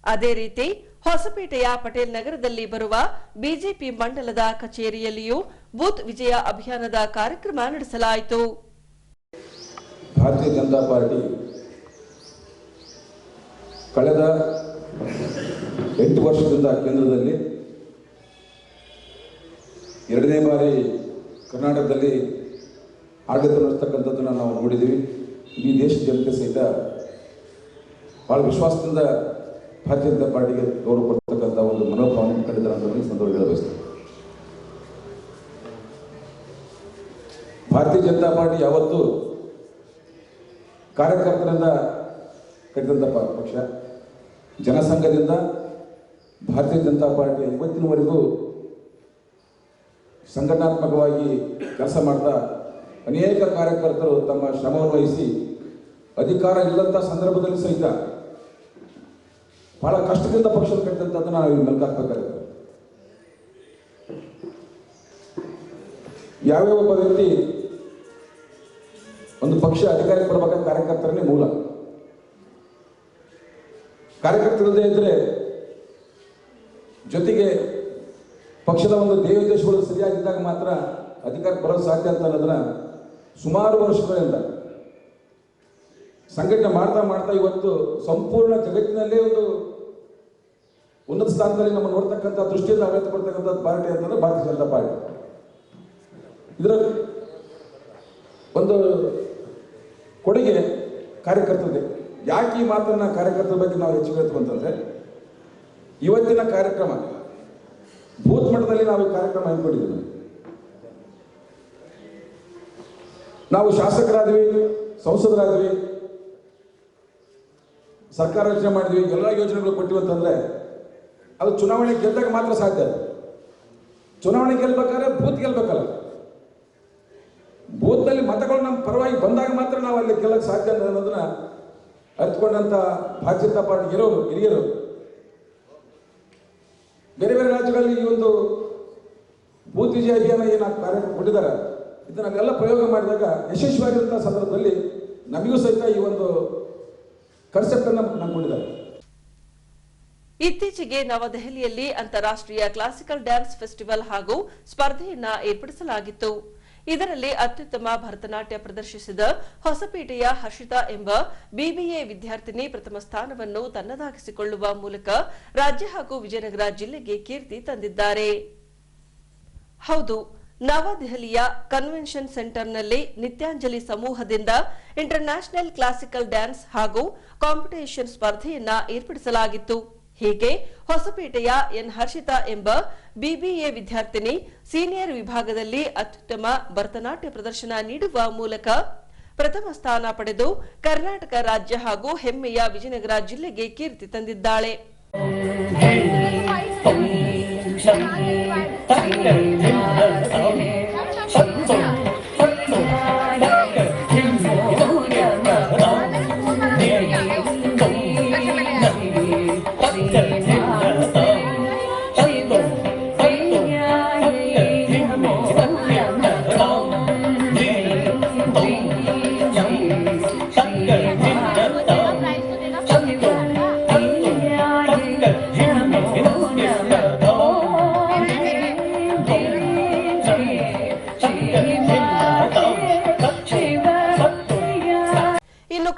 [SPEAKER 1] ಅದೇ ರೀತಿ ಹೊಸಪೇಟೆಯ ಪಟೇಲ್ ನಗರದಲ್ಲಿ ಬರುವ ಬಿಜೆಪಿ ಮಂಡಲದ ಕಚೇರಿಯಲ್ಲಿಯೂ ಬೂತ್ ವಿಜಯ ಅಭಿಯಾನದ ಕಾರ್ಯಕ್ರಮ ನಡೆಸಲಾಯಿತು.
[SPEAKER 5] ಭಾರತೀಯ ಜನತಾ ಪಾರ್ಟಿ ಕಳೆದ 8 ವರ್ಷದಿಂದ ಕೇಂದ್ರದಲ್ಲಿ 2ನೇ ಬಾರಿ ಕರ್ನಾಟಕದಲ್ಲಿ ಆಡಳಿತ ನಡೆಸ್ತಕ್ಕಂಥದ್ದನ್ನು ನಾವು ನೋಡಿದ್ದೀವಿ. ಇಡೀ ದೇಶದ ಜನತೆ ಸಹಿತ ಭಾಳ ವಿಶ್ವಾಸದಿಂದ ಭಾರತೀಯ ಜನತಾ ಪಾರ್ಟಿಗೆ ಗೌರವ ಕೊಡ್ತಕ್ಕಂಥ ಒಂದು ಮನೋಭಾವನೆ ಕಂಡಿದ್ದಾರೆ ಅಂತ ಈ ಸಂದರ್ಭ ಹೇಳಬಯಸ್ತೇನೆ. ಭಾರತೀಯ ಜನತಾ ಪಾರ್ಟಿ ಯಾವತ್ತೂ ಕಾರ್ಯಕರ್ತರಿಂದ ಕಟ್ಟಿದಂಥ ಪಕ್ಷ. ಜನಸಂಘದಿಂದ ಭಾರತೀಯ ಜನತಾ ಪಾರ್ಟಿ ಇವತ್ತಿನವರೆಗೂ ಸಂಘಟನಾತ್ಮಕವಾಗಿ ಕೆಲಸ ಮಾಡ್ತಾ ಅನೇಕ ಕಾರ್ಯಕರ್ತರು ತಮ್ಮ ಶ್ರಮವನ್ನು ವಹಿಸಿ ಅಧಿಕಾರ ಇಲ್ಲಂಥ ಸಂದರ್ಭದಲ್ಲಿ ಸಹಿತ ಬಹಳ ಕಷ್ಟದಿಂದ ಪಕ್ಷದ ಕಟ್ಟಿದಂಥದ್ದನ್ನು ನಾವು ಇಲ್ಲಿ ಮೆಲ್ಕಾಕ್ಬೇಕಾಗುತ್ತೆ. ಯಾವ್ಯಾವ ಒಬ್ಬ ವ್ಯಕ್ತಿ ಒಂದು ಪಕ್ಷ ಅಧಿಕಾರಕ್ಕೆ ಬರಬೇಕಾದ ಕಾರ್ಯಕರ್ತರನ್ನೇ ಮೂಲ. ಕಾರ್ಯಕರ್ತರಲ್ಲದೆ ಇದ್ರೆ ಜೊತೆಗೆ ಪಕ್ಷದ ಒಂದು ಧ್ಯೇಯೋದ್ದೇಶಗಳು ಸರಿಯಾಗಿದ್ದಾಗ ಮಾತ್ರ ಅಧಿಕಾರಕ್ಕೆ ಬರೋದು ಸಾಧ್ಯ ಅಂತ ಅನ್ನೋದನ್ನ ಸುಮಾರು ವರ್ಷಗಳಿಂದ ಸಂಘಟನೆ ಮಾಡ್ತಾ ಮಾಡ್ತಾ ಇವತ್ತು ಸಂಪೂರ್ಣ ಜಗತ್ತಿನಲ್ಲೇ ಒಂದು ಉನ್ನತ ಸ್ಥಾನದಲ್ಲಿ ನಮ್ಮ ನೋಡ್ತಕ್ಕಂಥ ದೃಷ್ಟಿಯಿಂದ ಆಡಳಿತ ಕೊಡ್ತಕ್ಕಂಥ ಪಾರ್ಟಿ ಅಂತಂದ್ರೆ ಭಾರತೀಯ ಜನತಾ ಪಾರ್ಟಿ. ಇದರ ಒಂದು ಕೊಡುಗೆ ಕಾರ್ಯಕರ್ತರದೇ. ಯಾಕೆ ಈ ಮಾತನ್ನ ಕಾರ್ಯಕರ್ತರ ಬಗ್ಗೆ ನಾವು ಹೆಚ್ಚು ಹೇಳ್ತೀವಿ ಅಂತಂದ್ರೆ, ಇವತ್ತಿನ ಕಾರ್ಯಕ್ರಮ ಬೂತ್ ಮಟ್ಟದಲ್ಲಿ ನಾವು ಈ ಕಾರ್ಯಕ್ರಮ ಹಮ್ಮಿಕೊಂಡಿದ್ದೀವಿ. ನಾವು ಶಾಸಕರಾದ್ವಿ, ಸಂಸದರಾದ್ವಿ, ಸರ್ಕಾರ ರಚನೆ ಮಾಡಿದ್ವಿ, ಎಲ್ಲ ಯೋಜನೆಗಳು ಕೊಟ್ಟಿವಿ ಅಂತಂದ್ರೆ ಅದು ಚುನಾವಣೆ ಗೆದ್ದಾಗ ಮಾತ್ರ ಸಾಧ್ಯ. ಚುನಾವಣೆ ಗೆಲ್ಬೇಕಾದ್ರೆ ಬೂತ್ ಗೆಲ್ಬೇಕಲ್ಲ. ಬೂತ್ನಲ್ಲಿ ಮತಗಳು ನಮ್ಮ ಪರವಾಗಿ ಬಂದಾಗ ಮಾತ್ರ ನಾವು ಅಲ್ಲಿ ಗೆಲ್ಲಕ್ಕೆ ಸಾಧ್ಯ ಅನ್ನೋದನ್ನ ಅರ್ಥಕೊಂಡಂತ ಭಾರತೀಯ ಜನತಾ ಪಾರ್ಟಿ ಹಿರಿಯರು ಬೇರೆ ಬೇರೆ ರಾಜ್ಯಗಳಲ್ಲಿ ಈ ಒಂದು ಬೂತ್ ವಿಜಯ ಅಭಿಯಾನ ಏನು ಕಾರ್ಯಕ್ರಮ ಕೊಟ್ಟಿದ್ದಾರೆ, ಇದನ್ನೆಲ್ಲ ಪ್ರಯೋಗ ಮಾಡಿದಾಗ ಯಶಸ್ವಿಯಾಗಿರುವಂತಹ ಸಂದರ್ಭದಲ್ಲಿ ನಮಗೂ ಸಹಿತ ಈ ಒಂದು ಕಾನ್ಸೆಪ್ಟ್ ಅನ್ನು ನಂಬಿಕೊಂಡಿದ್ದಾರೆ.
[SPEAKER 1] ಇತ್ತೀಚೆಗೆ ನವದೆಹಲಿಯಲ್ಲಿ ಅಂತಾರಾಷ್ಟ್ರೀಯ ಕ್ಲಾಸಿಕಲ್ ಡ್ಯಾನ್ಸ್ ಫೆಸ್ಟಿವಲ್ ಹಾಗೂ ಸ್ಪರ್ಧೆಯನ್ನ ಏರ್ಪಡಿಸಲಾಗಿತ್ತು. ಇದರಲ್ಲಿ ಅತ್ಯುತ್ತಮ ಭರತನಾಟ್ಯ ಪ್ರದರ್ಶಿಸಿದ ಹೊಸಪೇಟೆಯ ಹರ್ಷಿತಾ ಎಂಬ ಬಿಬಿಎ ವಿದ್ಯಾರ್ಥಿನಿ ಪ್ರಥಮ ಸ್ಥಾನವನ್ನು ತನ್ನದಾಗಿಸಿಕೊಳ್ಳುವ ಮೂಲಕ ರಾಜ್ಯ ಹಾಗೂ ವಿಜಯನಗರ ಜಿಲ್ಲೆಗೆ ಕೀರ್ತಿ ತಂದಿದ್ದಾರೆ. ಹೌದು, ನವದೆಹಲಿಯ ಕನ್ವೆನ್ಷನ್ ಸೆಂಟರ್ನಲ್ಲಿ ನಿತ್ಯಾಂಜಲಿ ಸಮೂಹದಿಂದ ಇಂಟರ್ ನ್ಯಾಷನಲ್ ಕ್ಲಾಸಿಕಲ್ ಡ್ಯಾನ್ಸ್ ಹಾಗೂ ಕಾಂಪಿಟೇಷನ್ ಸ್ಪರ್ಧೆಯನ್ನ ಏರ್ಪಡಿಸಲಾಗಿತ್ತು. ಹೀಗೆ ಹೊಸಪೇಟೆಯ ಎನ್ ಹರ್ಷಿತಾ ಎಂಬ ಬಿಬಿಎ ವಿದ್ಯಾರ್ಥಿನಿ ಸೀನಿಯರ್ ವಿಭಾಗದಲ್ಲಿ ಅತ್ಯುತ್ತಮ ಭರತನಾಟ್ಯ ಪ್ರದರ್ಶನ ನೀಡುವ ಮೂಲಕ ಪ್ರಥಮ ಸ್ಥಾನ ಪಡೆದು ಕರ್ನಾಟಕ ರಾಜ್ಯ ಹಾಗೂ ಹೆಮ್ಮೆಯ ವಿಜಯನಗರ ಜಿಲ್ಲೆಗೆ ಕೀರ್ತಿ ತಂದಿದ್ದಾಳೆ.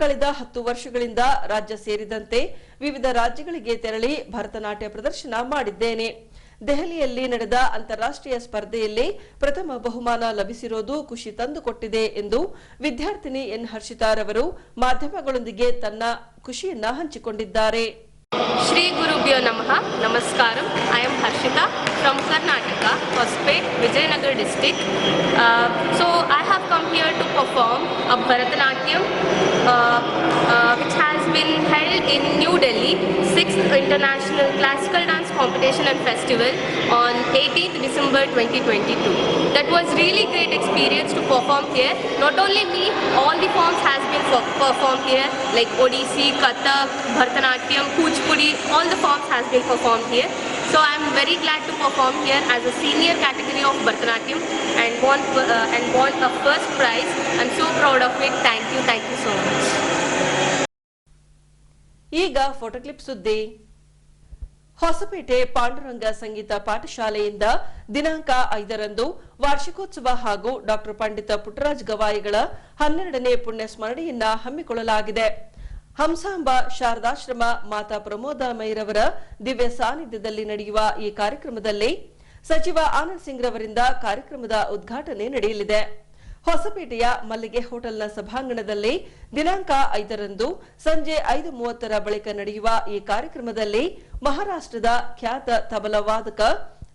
[SPEAKER 1] ಕಳೆದ 10 ವರ್ಷಗಳಿಂದ ರಾಜ್ಯ ಸೇರಿದಂತೆ ವಿವಿಧ ರಾಜ್ಯಗಳಿಗೆ ತೆರಳಿ ಭರತನಾಟ್ಯ ಪ್ರದರ್ಶನ ಮಾಡಿದ್ದೇನೆ. ದೆಹಲಿಯಲ್ಲಿ ನಡೆದ ಅಂತಾರಾಷ್ಟ್ರೀಯ ಸ್ಪರ್ಧೆಯಲ್ಲಿ ಪ್ರಥಮ ಬಹುಮಾನ ಲಭಿಸಿರುವುದು ಖುಷಿ ತಂದುಕೊಟ್ಟಿದೆ ಎಂದು ವಿದ್ಯಾರ್ಥಿನಿ ಎನ್ ಹರ್ಷಿತಾರವರು ಮಾಧ್ಯಮಗಳೊಂದಿಗೆ ತನ್ನ ಖುಷಿಯನ್ನ ಹಂಚಿಕೊಂಡಿದ್ದಾರೆ.
[SPEAKER 6] Shri Gurubhyo Namaha, Namaskaram. I am Harshita from Karnataka, Hospet, Vijayanagar district. So I have come here to perform a Bharatanatyam which has been held in New Delhi, 6th International Classical Dance Competition and Festival on 18th December 2022. That was really great experience to perform here. Not only me, all the forms has been performed here like Odissi, Kathak, Bharatanatyam, Kuchipudi, all the forms has been performed here. So I am very glad to perform here as a senior category of Bharatanatyam and won a first prize. I am so proud of it. Thank you so much.
[SPEAKER 1] ಈಗ photo clip ಸುದ್ದಿ. ಹೊಸಪೇಟೆ ಪಾಂಡುರಂಗ ಸಂಗೀತ ಪಾಠಶಾಲೆಯಿಂದ ದಿನಾಂಕ 5ರಂದು ವಾರ್ಷಿಕೋತ್ಸವ ಹಾಗೂ ಡಾ ಪಂಡಿತ ಪುಟ್ಟರಾಜ್ ಗವಾಯಿಗಳ 12ನೇ ಪುಣ್ಯ ಸ್ಮರಣೆಯನ್ನ ಹಮ್ಮಿಕೊಳ್ಳಲಾಗಿದೆ. ಹಂಸಾಂಬ ಶಾರದಾಶ್ರಮ ಮಾತಾ ಪ್ರಮೋದಾಮಯ್ಯರವರ ದಿವ್ಯ ಸಾನ್ನಿಧ್ಯದಲ್ಲಿ ನಡೆಯುವ ಈ ಕಾರ್ಯಕ್ರಮದಲ್ಲಿ ಸಚಿವ ಆನಂದ್ ಸಿಂಗ್ ರವರಿಂದ ಕಾರ್ಯಕ್ರಮದ ಉದ್ಘಾಟನೆ ನಡೆಯಲಿದೆ. ಹೊಸಪೇಟೆಯ ಮಲ್ಲಿಗೆ ಹೋಟೆಲ್ನ ಸಭಾಂಗಣದಲ್ಲಿ ದಿನಾಂಕ 5ರಂದು ಸಂಜೆ 5:30 ಬಳಿಕ ನಡೆಯುವ ಈ ಕಾರ್ಯಕ್ರಮದಲ್ಲಿ ಮಹಾರಾಷ್ಟ್ರದ ಖ್ಯಾತ ತಬಲಾ ವಾದಕ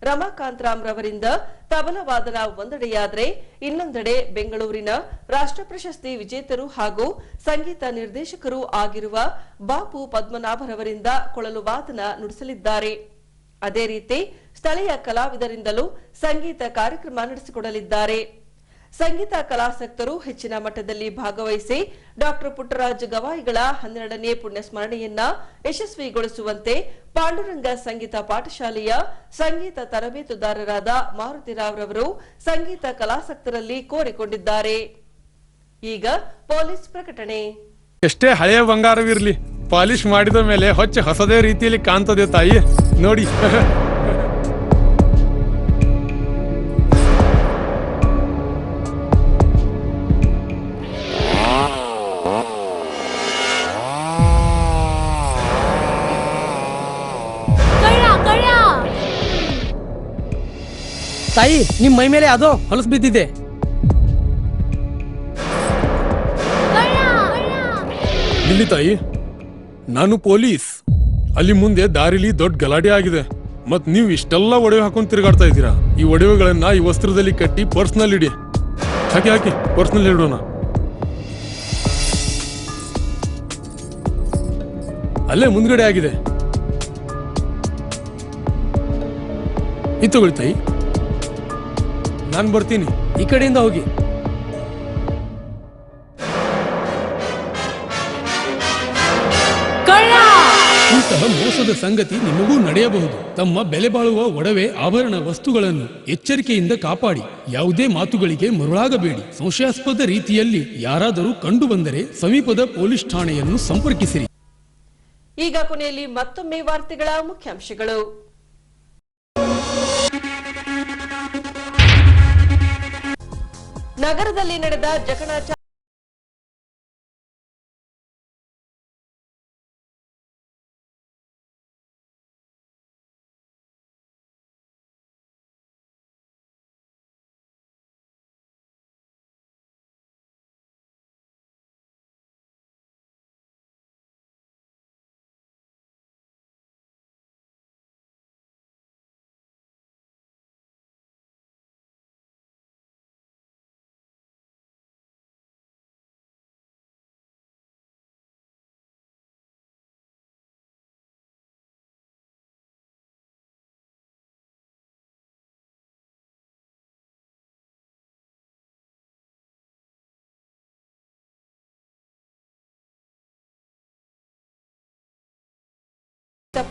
[SPEAKER 1] ರಮಾಕಾಂತ್ ರಾಮ್ ರವರಿಂದ ತಬಲಾ ವಾದನ ಒಂದೆಡೆಯಾದರೆ ಇನ್ನೊಂದೆಡೆ ಬೆಂಗಳೂರಿನ ರಾಷ್ಟ್ರ ಪ್ರಶಸ್ತಿ ವಿಜೇತರು ಹಾಗೂ ಸಂಗೀತ ನಿರ್ದೇಶಕರು ಆಗಿರುವ ಬಾಪು ಪದ್ಮನಾಭರವರಿಂದ ಕೊಳಲು ವಾದನ ನುಡಿಸಲಿದ್ದಾರೆ. ಅದೇ ರೀತಿ ಸ್ಥಳೀಯ ಕಲಾವಿದರಿಂದಲೂ ಸಂಗೀತ ಕಾರ್ಯಕ್ರಮ ನಡೆಸಿಕೊಡಲಿದ್ದಾರೆ. ಸಂಗೀತ ಕಲಾಸಕ್ತರು ಹೆಚ್ಚಿನ ಮಟ್ಟದಲ್ಲಿ ಭಾಗವಹಿಸಿ ಡಾಕ್ಟರ್ ಪುಟ್ಟರಾಜ ಗವಾಯಿಗಳ 12ನೇ ಪುಣ್ಯಸ್ಮರಣೆಯನ್ನ ಯಶಸ್ವಿಗೊಳಿಸುವಂತೆ ಪಾಂಡುರಂಗ ಸಂಗೀತ ಪಾಠಶಾಲೆಯ ಸಂಗೀತ ತರಬೇತುದಾರರಾದ ಮಾರುತಿರಾವ್ ರವರು ಸಂಗೀತ ಕಲಾಸಕ್ತರಲ್ಲಿ ಕೋರಿಕೊಂಡಿದ್ದಾರೆ. ಈಗ ಪೊಲೀಸ್ ಪ್ರಕಟಣೆ.
[SPEAKER 7] ಎಷ್ಟೇ ಹಳೆಯ ಬಂಗಾರವಿರಲಿ, ಪಾಲಿಶ್ ಮಾಡಿದ ಮೇಲೆ ಹೊಸದೇ ರೀತಿಯಲ್ಲಿ ಕಾಣ್ತದೆ ತಾಯಿ ನೋಡಿ.
[SPEAKER 8] ತಾಯಿ, ನಿಮ್ ಮೈ ಮೇಲೆ ಅದೋ ಹೊಲಸು ಬಿದ್ದಿದೆ.
[SPEAKER 7] ಇಲ್ಲಿ ತಾಯಿ, ನಾನು ಪೊಲೀಸ್. ಅಲ್ಲಿ ಮುಂದೆ ದಾರಿಲಿ ದೊಡ್ಡ ಗಲಾಟೆ ಆಗಿದೆ. ಮತ್ ನೀವು ಇಷ್ಟೆಲ್ಲ ಒಡವೆ ಹಾಕೊಂಡು ತಿರುಗಾಡ್ತಾ ಇದ್ದೀರಾ. ಈ ಒಡವೆಗಳನ್ನ ಈ ವಸ್ತ್ರದಲ್ಲಿ ಕಟ್ಟಿ ಪರ್ಸ್ನಲ್ಲಿ ಇಡಿ. ಹಾಕಿ ಪರ್ಸ್ನಲ್ಲಿ ಇಡೋಣ. ಅಲ್ಲೇ ಮುಂದ್ಗಡೆ ಆಗಿದೆ. ಇದು ತಗೊಳ್ಳಿ ತಾಯಿ, ನಾನು ಬರ್ತೀನಿ.
[SPEAKER 8] ಈ ಕಡೆಯಿಂದ ಹೋಗಿ.
[SPEAKER 7] ಇಂತಹ ಮೋಸದ ಸಂಗತಿ ನಿಮಗೂ ನಡೆಯಬಹುದು. ತಮ್ಮ ಬೆಲೆ ಬಾಳುವ ಒಡವೆ ಆಭರಣ ವಸ್ತುಗಳನ್ನು ಎಚ್ಚರಿಕೆಯಿಂದ ಕಾಪಾಡಿ. ಯಾವುದೇ ಮಾತುಗಳಿಗೆ ಮರುಳಾಗಬೇಡಿ. ಸಂಶಯಾಸ್ಪದ ರೀತಿಯಲ್ಲಿ ಯಾರಾದರೂ ಕಂಡು ಬಂದರೆ ಸಮೀಪದ ಪೊಲೀಸ್ ಠಾಣೆಯನ್ನು ಸಂಪರ್ಕಿಸಿರಿ.
[SPEAKER 1] ಈಗ ಕೊನೆಯಲ್ಲಿ ಮತ್ತೊಮ್ಮೆ ವಾರ್ತೆಗಳ ಮುಖ್ಯಾಂಶಗಳು. ನಗರದಲ್ಲಿ ನಡೆದ ಜಕಣಾಚಾರ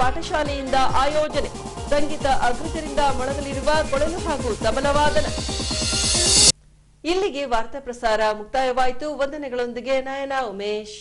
[SPEAKER 1] ಪಾಠಶಾಲೆಯಿಂದ ಆಯೋಜನೆ. ಸಂಗೀತ ಅಗ್ರಜರಿಂದ ಮೊಳಗಲಿರುವ ಕೊಳಲು ಹಾಗೂ ತಬಲವಾದನ. ಇಲ್ಲಿಗೆ ವಾರ್ತಾ ಪ್ರಸಾರ ಮುಕ್ತಾಯವಾಯಿತು. ವಂದನೆಗಳೊಂದಿಗೆ ನಯನ ಉಮೇಶ್.